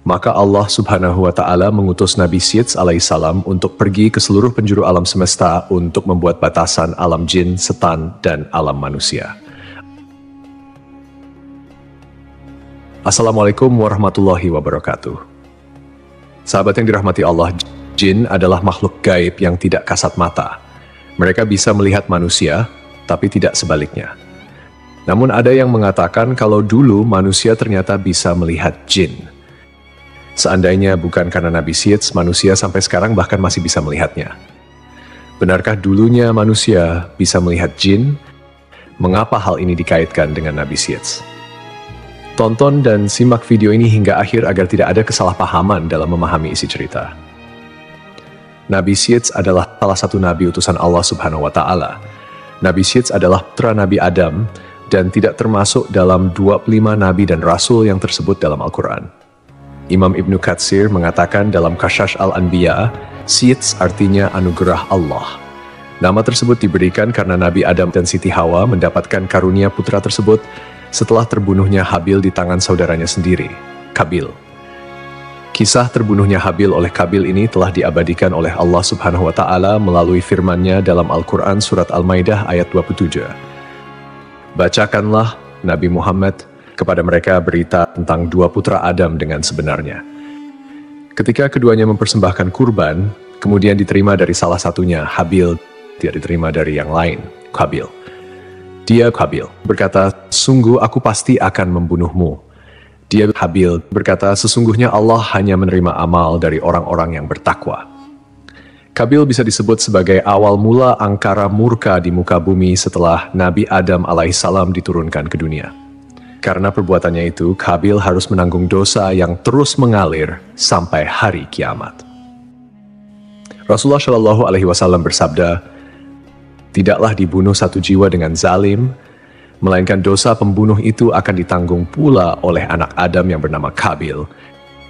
Maka Allah Subhanahu wa Ta'ala mengutus Nabi Syeds alaihissalam untuk pergi ke seluruh penjuru alam semesta untuk membuat batasan alam jin, setan, dan alam manusia. Assalamualaikum warahmatullahi wabarakatuh. Sahabat yang dirahmati Allah, jin adalah makhluk gaib yang tidak kasat mata. Mereka bisa melihat manusia, tapi tidak sebaliknya. Namun ada yang mengatakan kalau dulu manusia ternyata bisa melihat jin. Seandainya bukan karena Nabi Syeds, manusia sampai sekarang bahkan masih bisa melihatnya. Benarkah dulunya manusia bisa melihat jin? Mengapa hal ini dikaitkan dengan Nabi Syeds? Tonton dan simak video ini hingga akhir agar tidak ada kesalahpahaman dalam memahami isi cerita. Nabi Syeds adalah salah satu nabi utusan Allah Subhanahu wa Ta'ala. Nabi Syeds adalah putra Nabi Adam dan tidak termasuk dalam 25 nabi dan rasul yang tersebut dalam Al-Quran. Imam Ibnu Katsir mengatakan dalam Qasas Al-Anbiya, Syeds artinya anugerah Allah. Nama tersebut diberikan karena Nabi Adam dan Siti Hawa mendapatkan karunia putra tersebut setelah terbunuhnya Habil di tangan saudaranya sendiri, Qabil. Kisah terbunuhnya Habil oleh Qabil ini telah diabadikan oleh Allah Subhanahu wa Ta'ala melalui firman-Nya dalam Al-Quran Surat Al-Maidah ayat 27. Bacakanlah Nabi Muhammad kepada mereka berita tentang dua putra Adam dengan sebenarnya. Ketika keduanya mempersembahkan kurban, kemudian diterima dari salah satunya, Habil, tidak diterima dari yang lain, Qabil. Dia, Qabil, berkata, sungguh aku pasti akan membunuhmu. Dia, Habil, berkata, sesungguhnya Allah hanya menerima amal dari orang-orang yang bertakwa. Qabil bisa disebut sebagai awal mula angkara murka di muka bumi setelah Nabi Adam alaihissalam diturunkan ke dunia. Karena perbuatannya itu, Qabil harus menanggung dosa yang terus mengalir sampai hari kiamat. Rasulullah Shallallahu Alaihi Wasallam bersabda, tidaklah dibunuh satu jiwa dengan zalim, melainkan dosa pembunuh itu akan ditanggung pula oleh anak Adam yang bernama Qabil,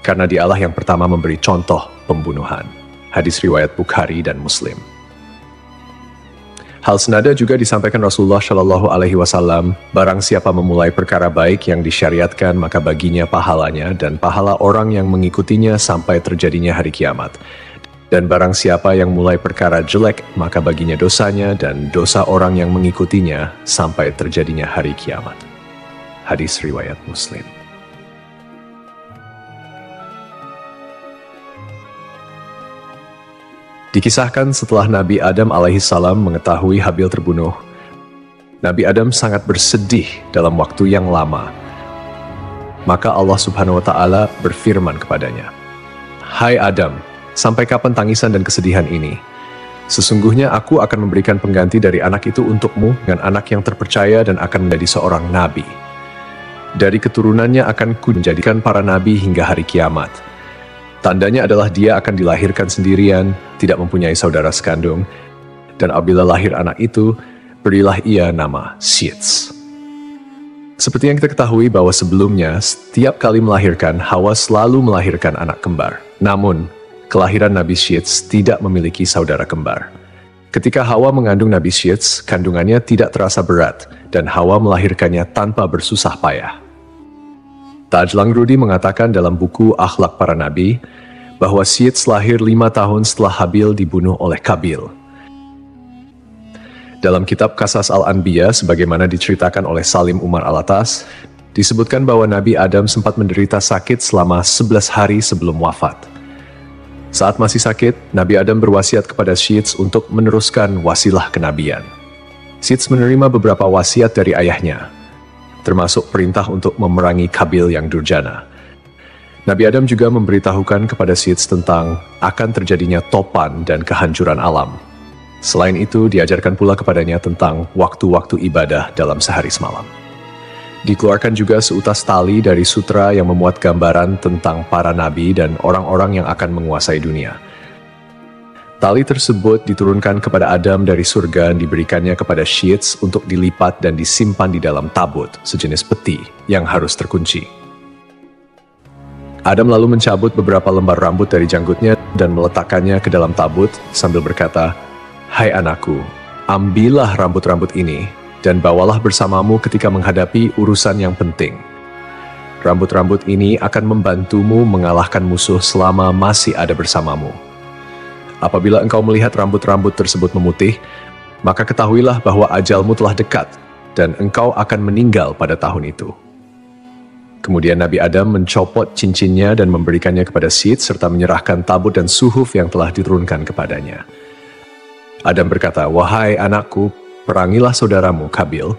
karena dialah yang pertama memberi contoh pembunuhan. Hadis riwayat Bukhari dan Muslim. Hal senada juga disampaikan Rasulullah Shallallahu Alaihi Wasallam, barang siapa memulai perkara baik yang disyariatkan maka baginya pahalanya dan pahala orang yang mengikutinya sampai terjadinya hari kiamat. Dan barang siapa yang mulai perkara jelek maka baginya dosanya dan dosa orang yang mengikutinya sampai terjadinya hari kiamat. Hadis riwayat Muslim. Dikisahkan setelah Nabi Adam alaihissalam mengetahui Habil terbunuh, Nabi Adam sangat bersedih dalam waktu yang lama. Maka Allah Subhanahu wa Ta'ala berfirman kepadanya, hai Adam, sampai kapan tangisan dan kesedihan ini? Sesungguhnya aku akan memberikan pengganti dari anak itu untukmu dengan anak yang terpercaya dan akan menjadi seorang nabi. Dari keturunannya akan kunjadikan para nabi hingga hari kiamat. Tandanya adalah dia akan dilahirkan sendirian, tidak mempunyai saudara sekandung, dan apabila lahir anak itu, berilah ia nama Syeds. Seperti yang kita ketahui bahwa sebelumnya, setiap kali melahirkan, Hawa selalu melahirkan anak kembar. Namun, kelahiran Nabi Syeds tidak memiliki saudara kembar. Ketika Hawa mengandung Nabi Syeds, kandungannya tidak terasa berat, dan Hawa melahirkannya tanpa bersusah payah. Taj Langrudi mengatakan dalam buku Akhlak Para Nabi bahwa Syeds lahir 5 tahun setelah Habil dibunuh oleh Qabil. Dalam kitab Qasas Al-Anbiya, sebagaimana diceritakan oleh Salim Umar Alatas, disebutkan bahwa Nabi Adam sempat menderita sakit selama 11 hari sebelum wafat. Saat masih sakit, Nabi Adam berwasiat kepada Syeds untuk meneruskan wasilah kenabian. Syeds menerima beberapa wasiat dari ayahnya, termasuk perintah untuk memerangi Qabil yang durjana. Nabi Adam juga memberitahukan kepada Syeds tentang akan terjadinya topan dan kehancuran alam. Selain itu, diajarkan pula kepadanya tentang waktu-waktu ibadah dalam sehari semalam. Dikeluarkan juga seutas tali dari sutra yang memuat gambaran tentang para nabi dan orang-orang yang akan menguasai dunia. Tali tersebut diturunkan kepada Adam dari surga dan diberikannya kepada Syeds untuk dilipat dan disimpan di dalam tabut, sejenis peti yang harus terkunci. Adam lalu mencabut beberapa lembar rambut dari janggutnya dan meletakkannya ke dalam tabut sambil berkata, hai anakku, ambillah rambut-rambut ini dan bawalah bersamamu ketika menghadapi urusan yang penting. Rambut-rambut ini akan membantumu mengalahkan musuh selama masih ada bersamamu. Apabila engkau melihat rambut-rambut tersebut memutih, maka ketahuilah bahwa ajalmu telah dekat dan engkau akan meninggal pada tahun itu. Kemudian Nabi Adam mencopot cincinnya dan memberikannya kepada Syed serta menyerahkan tabut dan suhuf yang telah diturunkan kepadanya. Adam berkata, "Wahai anakku, perangilah saudaramu Kabil.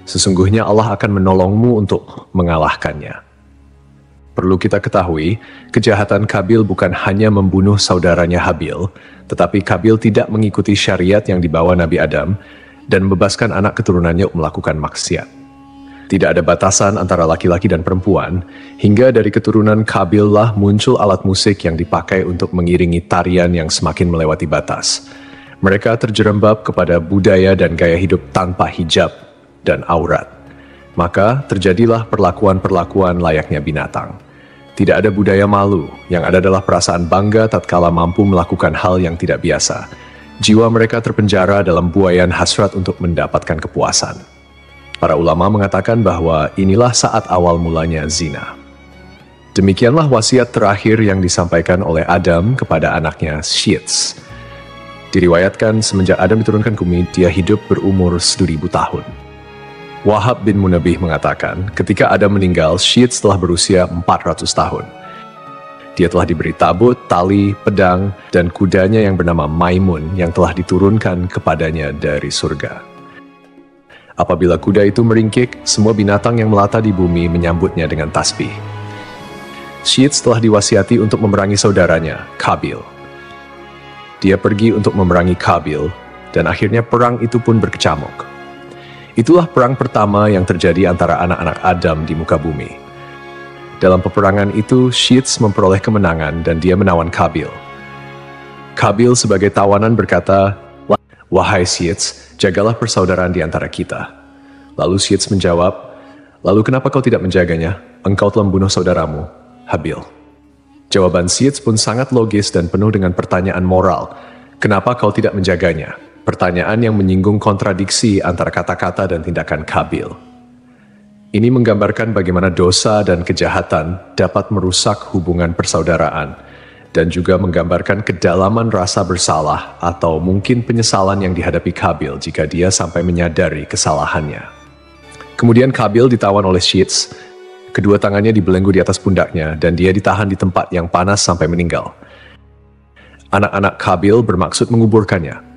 Sesungguhnya Allah akan menolongmu untuk mengalahkannya." Perlu kita ketahui, kejahatan Kabil bukan hanya membunuh saudaranya Habil, tetapi Kabil tidak mengikuti syariat yang dibawa Nabi Adam dan membebaskan anak keturunannya melakukan maksiat. Tidak ada batasan antara laki-laki dan perempuan, hingga dari keturunan Kabil lah muncul alat musik yang dipakai untuk mengiringi tarian yang semakin melewati batas. Mereka terjerembab kepada budaya dan gaya hidup tanpa hijab dan aurat. Maka terjadilah perlakuan-perlakuan layaknya binatang. Tidak ada budaya malu, yang ada adalah perasaan bangga tatkala mampu melakukan hal yang tidak biasa. Jiwa mereka terpenjara dalam buaian hasrat untuk mendapatkan kepuasan. Para ulama mengatakan bahwa inilah saat awal mulanya zina. Demikianlah wasiat terakhir yang disampaikan oleh Adam kepada anaknya Syed. Diriwayatkan semenjak Adam diturunkan ke bumi, dia hidup berumur 1000 tahun. Wahab bin Munabih mengatakan, ketika Adam meninggal, Syed telah berusia 400 tahun. Dia telah diberi tabut, tali, pedang, dan kudanya yang bernama Maimun yang telah diturunkan kepadanya dari surga. Apabila kuda itu meringkik, semua binatang yang melata di bumi menyambutnya dengan tasbih. Syed telah diwasiati untuk memerangi saudaranya, Kabil. Dia pergi untuk memerangi Kabil, dan akhirnya perang itu pun berkecamuk. Itulah perang pertama yang terjadi antara anak-anak Adam di muka bumi. Dalam peperangan itu, Syed memperoleh kemenangan dan dia menawan Kabil. Kabil sebagai tawanan berkata, "Wahai Syed, jagalah persaudaraan di antara kita." Lalu Syed menjawab, "Lalu kenapa kau tidak menjaganya? Engkau telah membunuh saudaramu, Habil." Jawaban Syed pun sangat logis dan penuh dengan pertanyaan moral. Kenapa kau tidak menjaganya? Pertanyaan yang menyinggung kontradiksi antara kata-kata dan tindakan Kabil. Ini menggambarkan bagaimana dosa dan kejahatan dapat merusak hubungan persaudaraan, dan juga menggambarkan kedalaman rasa bersalah atau mungkin penyesalan yang dihadapi Kabil jika dia sampai menyadari kesalahannya. Kemudian Kabil ditawan oleh Syed, kedua tangannya dibelenggu di atas pundaknya dan dia ditahan di tempat yang panas sampai meninggal. Anak-anak Kabil bermaksud menguburkannya.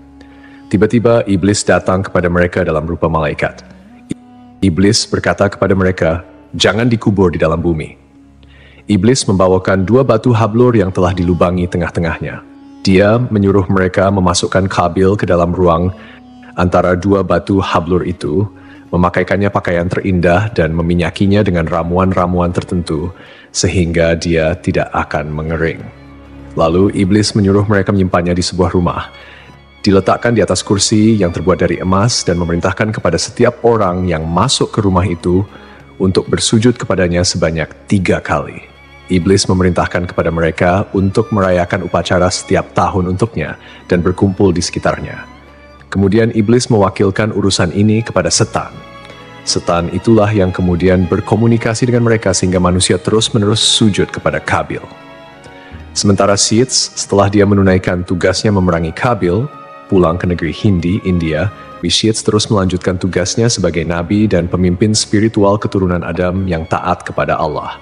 Tiba-tiba iblis datang kepada mereka dalam rupa malaikat. Iblis berkata kepada mereka, "Jangan dikubur di dalam bumi." Iblis membawakan 2 batu hablur yang telah dilubangi tengah-tengahnya. Dia menyuruh mereka memasukkan Kabil ke dalam ruang antara 2 batu hablur itu, memakaikannya pakaian terindah dan meminyakinya dengan ramuan-ramuan tertentu, sehingga dia tidak akan mengering. Lalu iblis menyuruh mereka menyimpannya di sebuah rumah. Diletakkan di atas kursi yang terbuat dari emas dan memerintahkan kepada setiap orang yang masuk ke rumah itu untuk bersujud kepadanya sebanyak 3 kali. Iblis memerintahkan kepada mereka untuk merayakan upacara setiap tahun untuknya dan berkumpul di sekitarnya. Kemudian iblis mewakilkan urusan ini kepada setan. Setan itulah yang kemudian berkomunikasi dengan mereka sehingga manusia terus-menerus sujud kepada Kabil. Sementara Syed, setelah dia menunaikan tugasnya memerangi Kabil, pulang ke negeri Hindi, India, Syed terus melanjutkan tugasnya sebagai nabi dan pemimpin spiritual keturunan Adam yang taat kepada Allah.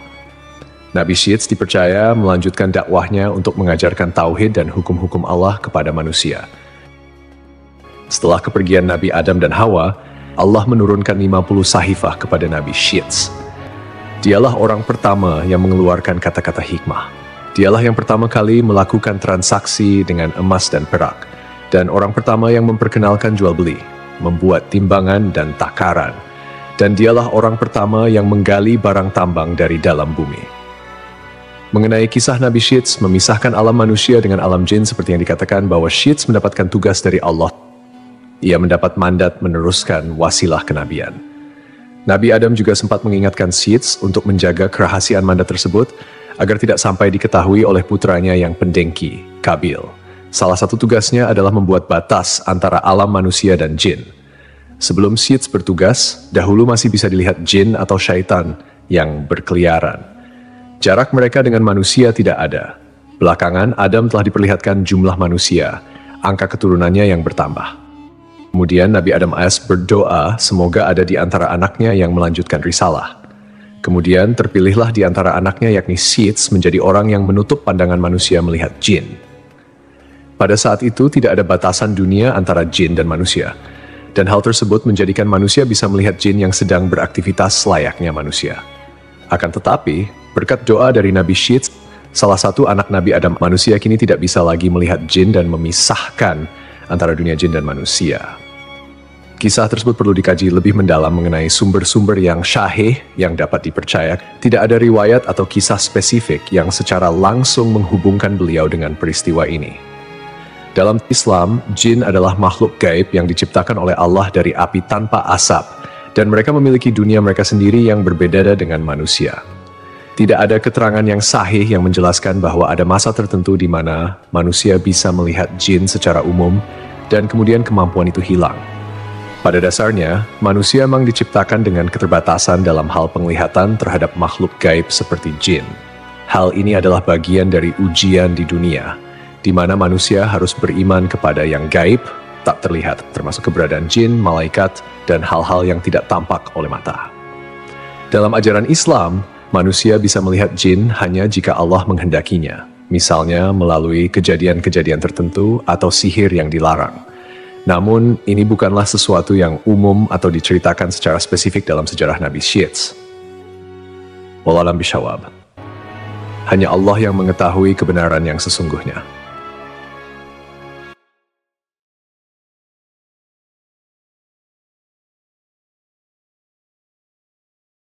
Nabi Syed dipercaya melanjutkan dakwahnya untuk mengajarkan tauhid dan hukum-hukum Allah kepada manusia. Setelah kepergian Nabi Adam dan Hawa, Allah menurunkan 50 sahifah kepada Nabi Syed. Dialah orang pertama yang mengeluarkan kata-kata hikmah. Dialah yang pertama kali melakukan transaksi dengan emas dan perak, dan orang pertama yang memperkenalkan jual beli, membuat timbangan dan takaran, dan dialah orang pertama yang menggali barang tambang dari dalam bumi. Mengenai kisah Nabi Syed memisahkan alam manusia dengan alam jin seperti yang dikatakan bahwa Syed mendapatkan tugas dari Allah. Ia mendapat mandat meneruskan wasilah kenabian. Nabi Adam juga sempat mengingatkan Syed untuk menjaga kerahasiaan mandat tersebut agar tidak sampai diketahui oleh putranya yang pendengki, Kabil. Salah satu tugasnya adalah membuat batas antara alam manusia dan jin. Sebelum Syed bertugas, dahulu masih bisa dilihat jin atau syaitan yang berkeliaran. Jarak mereka dengan manusia tidak ada. Belakangan, Adam telah diperlihatkan jumlah manusia, angka keturunannya yang bertambah. Kemudian Nabi Adam AS berdoa semoga ada di antara anaknya yang melanjutkan risalah. Kemudian terpilihlah di antara anaknya yakni Sits menjadi orang yang menutup pandangan manusia melihat jin. Pada saat itu tidak ada batasan dunia antara jin dan manusia. Dan hal tersebut menjadikan manusia bisa melihat jin yang sedang beraktivitas layaknya manusia. Akan tetapi, berkat doa dari Nabi Sits, salah satu anak Nabi Adam manusia kini tidak bisa lagi melihat jin dan memisahkan antara dunia jin dan manusia. Kisah tersebut perlu dikaji lebih mendalam mengenai sumber-sumber yang syahih yang dapat dipercaya. Tidak ada riwayat atau kisah spesifik yang secara langsung menghubungkan beliau dengan peristiwa ini. Dalam Islam, jin adalah makhluk gaib yang diciptakan oleh Allah dari api tanpa asap, dan mereka memiliki dunia mereka sendiri yang berbeda dengan manusia. Tidak ada keterangan yang sahih yang menjelaskan bahwa ada masa tertentu di mana manusia bisa melihat jin secara umum dan kemudian kemampuan itu hilang. Pada dasarnya, manusia memang diciptakan dengan keterbatasan dalam hal penglihatan terhadap makhluk gaib seperti jin. Hal ini adalah bagian dari ujian di dunia, di mana manusia harus beriman kepada yang gaib, tak terlihat, termasuk keberadaan jin, malaikat, dan hal-hal yang tidak tampak oleh mata. Dalam ajaran Islam, manusia bisa melihat jin hanya jika Allah menghendakinya, misalnya melalui kejadian-kejadian tertentu atau sihir yang dilarang. Namun, ini bukanlah sesuatu yang umum atau diceritakan secara spesifik dalam sejarah Nabi Sits. Wallahu a'lam bishawab. Hanya Allah yang mengetahui kebenaran yang sesungguhnya.